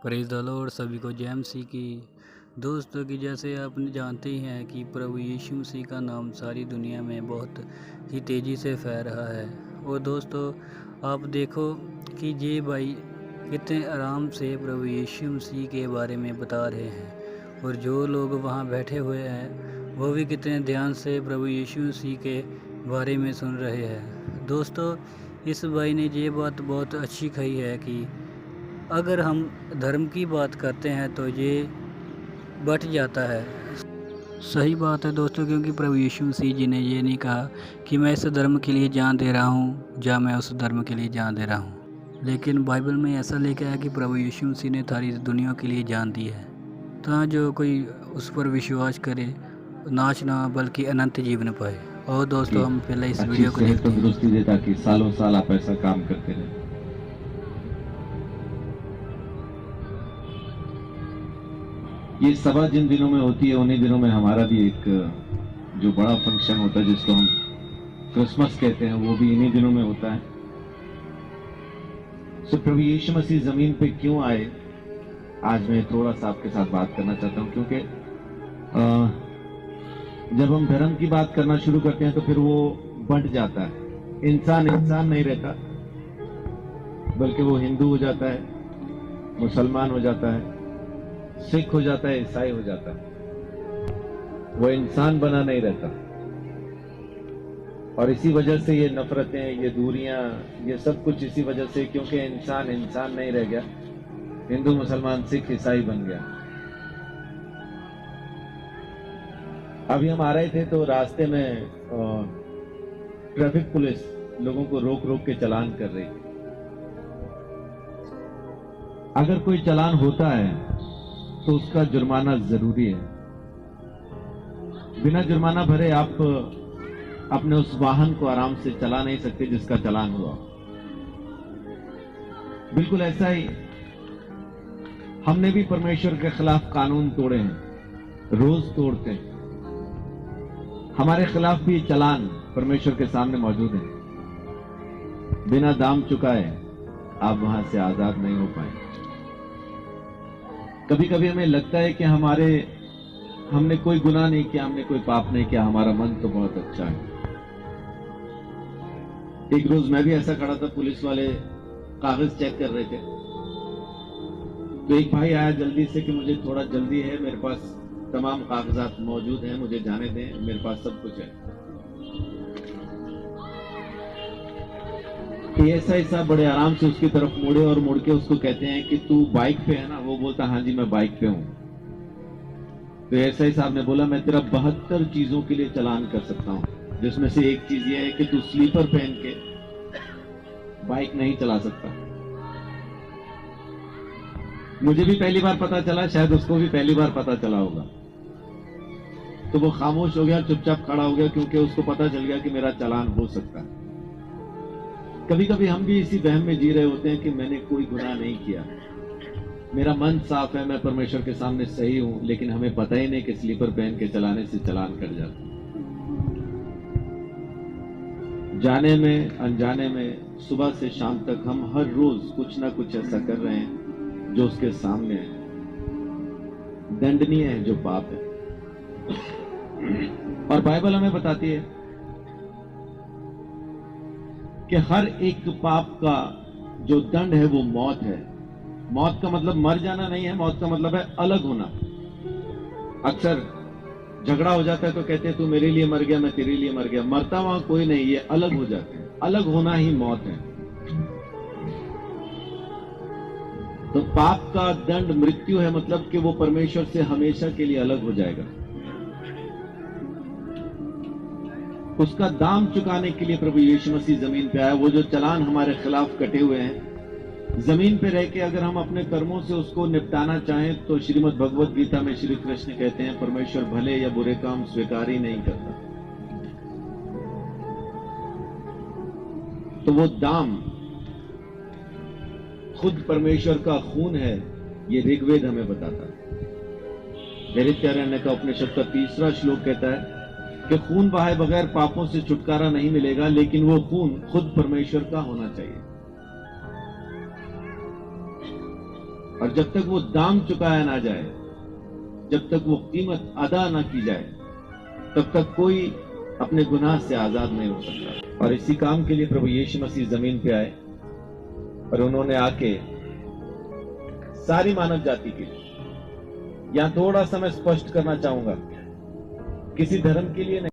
Praise the Lord. सभी को जय मसीह की। दोस्तों कि जैसे आप जानते ही हैं कि प्रभु यीशु मसीह का नाम सारी दुनिया में बहुत ही तेज़ी से फैल रहा है। और दोस्तों आप देखो कि ये भाई कितने आराम से प्रभु यीशु मसीह के बारे में बता रहे हैं, और जो लोग वहाँ बैठे हुए हैं वो भी कितने ध्यान से प्रभु यीशु मसीह के बारे में सुन रहे हैं। दोस्तों इस भाई ने ये बात बहुत अच्छी कही है कि अगर हम धर्म की बात करते हैं तो ये बट जाता है। सही बात है दोस्तों, क्योंकि प्रभु यीशु मसीह जी ने ये नहीं कहा कि मैं इस धर्म के लिए जान दे रहा हूँ या मैं उस धर्म के लिए जान दे रहा हूँ, लेकिन बाइबल में ऐसा लिखा है कि प्रभु यीशु मसीह ने सारी दुनिया के लिए जान दी है। तो जो कोई उस पर विश्वास करे नाश ना बल्कि अनंत जीवन पाए। और दोस्तों हम पहले इस वीडियो को देखते हैं। तंदुरुस्ती दे ताकि सालों साल आप ऐसा काम करते रहें। ये सभा जिन दिनों में होती है उन्हीं दिनों में हमारा भी एक जो बड़ा फंक्शन होता है जिसको हम क्रिसमस कहते हैं वो भी इन्हीं दिनों में होता है। सो प्रभु यीशु मसीह जमीन पे क्यों आए, आज मैं थोड़ा सा आपके साथ बात करना चाहता हूं, क्योंकि जब हम धर्म की बात करना शुरू करते हैं तो फिर वो बंट जाता है। इंसान नहीं रहता, बल्कि वो हिंदू हो जाता है, मुसलमान हो जाता है, सिख हो जाता है, ईसाई हो जाता है। वो इंसान बना नहीं रहता। और इसी वजह से ये नफरतें, ये दूरियां, ये सब कुछ इसी वजह से, क्योंकि इंसान नहीं रह गया, हिंदू मुसलमान सिख ईसाई बन गया। अभी हम आ रहे थे तो रास्ते में ट्रैफिक पुलिस लोगों को रोक रोक के चालान कर रही थी। अगर कोई चालान होता है तो उसका जुर्माना जरूरी है। बिना जुर्माना भरे आप अपने उस वाहन को आराम से चला नहीं सकते जिसका चालान हुआ। बिल्कुल ऐसा ही हमने भी परमेश्वर के खिलाफ कानून तोड़े हैं, रोज तोड़ते हैं। हमारे खिलाफ भी चालान परमेश्वर के सामने मौजूद है। बिना दाम चुकाए आप वहां से आजाद नहीं हो पाए। कभी कभी हमें लगता है कि हमने कोई गुनाह नहीं किया, हमने कोई पाप नहीं किया, हमारा मन तो बहुत अच्छा है। एक रोज मैं भी ऐसा खड़ा था, पुलिस वाले कागज चेक कर रहे थे, तो एक भाई आया जल्दी से कि मुझे थोड़ा जल्दी है, मेरे पास तमाम कागजात मौजूद हैं, मुझे जाने दें, मेरे पास सब कुछ है। एएसआई साहब बड़े आराम से उसकी तरफ मुड़े और मुड़ के उसको कहते हैं कि तू बाइक पे है ना? वो बोलता हाँ जी मैं बाइक पे हूं। तो एएसआई साहब ने बोला मैं तेरा 72 चीजों के लिए चालान कर सकता हूं, जिसमें से एक चीज ये है कि तू स्लीपर पहन के बाइक नहीं चला सकता। मुझे भी पहली बार पता चला, शायद उसको भी पहली बार पता चला होगा। तो वो खामोश हो गया, चुपचाप खड़ा हो गया, क्योंकि उसको पता चल गया कि मेरा चालान हो सकता है। कभी कभी हम भी इसी वहम में जी रहे होते हैं कि मैंने कोई गुनाह नहीं किया, मेरा मन साफ है, मैं परमेश्वर के सामने सही हूं, लेकिन हमें पता ही नहीं कि स्लीपर पहन के चलाने से चालान कट जाता। जाने में अनजाने में सुबह से शाम तक हम हर रोज कुछ ना कुछ ऐसा कर रहे हैं जो उसके सामने है, दंडनीय है, जो पाप है। और बाइबल हमें बताती है कि हर एक पाप का जो दंड है वो मौत है। मौत का मतलब मर जाना नहीं है, मौत का मतलब है अलग होना। अक्सर झगड़ा हो जाता है तो कहते हैं तू मेरे लिए मर गया, मैं तेरे लिए मर गया। मरता वहां कोई नहीं, ये अलग हो जाते हैं। अलग होना ही मौत है। तो पाप का दंड मृत्यु है, मतलब कि वो परमेश्वर से हमेशा के लिए अलग हो जाएगा। उसका दाम चुकाने के लिए प्रभु यीशु मसीह जमीन पे आया। वो जो चालान हमारे खिलाफ कटे हुए हैं, जमीन पे रह के अगर हम अपने कर्मों से उसको निपटाना चाहें तो श्रीमद् भगवत गीता में श्री कृष्ण कहते हैं परमेश्वर भले या बुरे काम स्वीकार ही नहीं करता। तो वो दाम खुद परमेश्वर का खून है, ये ऋग्वेद हमें बताता है। दैनित्यारण्य का उपनिषद का 3रा श्लोक कहता है कि खून बहाए बगैर पापों से छुटकारा नहीं मिलेगा, लेकिन वो खून खुद परमेश्वर का होना चाहिए। और जब तक वो दाम चुकाया ना जाए, जब तक वो कीमत अदा ना की जाए, तब तक कोई अपने गुनाह से आजाद नहीं हो सकता। और इसी काम के लिए प्रभु यीशु मसीह जमीन पे आए और उन्होंने आके सारी मानव जाति के लिए, यहां थोड़ा सा मैं स्पष्ट करना चाहूंगा, किसी धर्म के लिए नहीं,